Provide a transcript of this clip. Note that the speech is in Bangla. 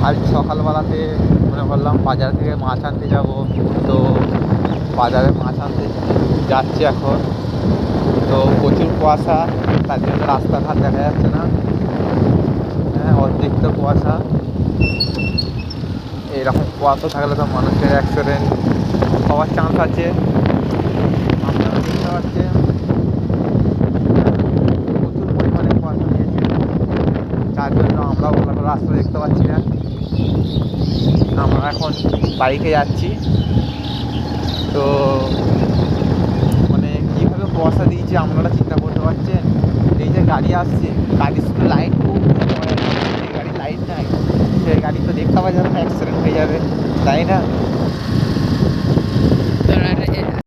আজ সকালবেলাতে মনে করলাম বাজার থেকে মাছ আনতে যাব, তো বাজারে মাছ আনতে যাচ্ছি এখন। তো প্রচুর কুয়াশা, তার জন্য রাস্তাঘাট দেখা যাচ্ছে না। হ্যাঁ, অতিরিক্ত কুয়াশা। এইরকম কুয়াশা থাকলে তো মানুষের অ্যাক্সিডেন্ট হওয়ার চান্স আছে। আপনারা দেখতে পাচ্ছেন প্রচুর পরিমাণে কুয়াশা দিয়েছে, যার জন্য আমরাও ভালো রাস্তা দেখতে পাচ্ছি না। আমরা এখন বাইকে যাচ্ছি। তো মানে কীভাবে কুয়াশা দিয়েছে আপনারা চিন্তা করতে পারছেন। এই যে গাড়ি আসছে, গাড়ির শুধু লাইট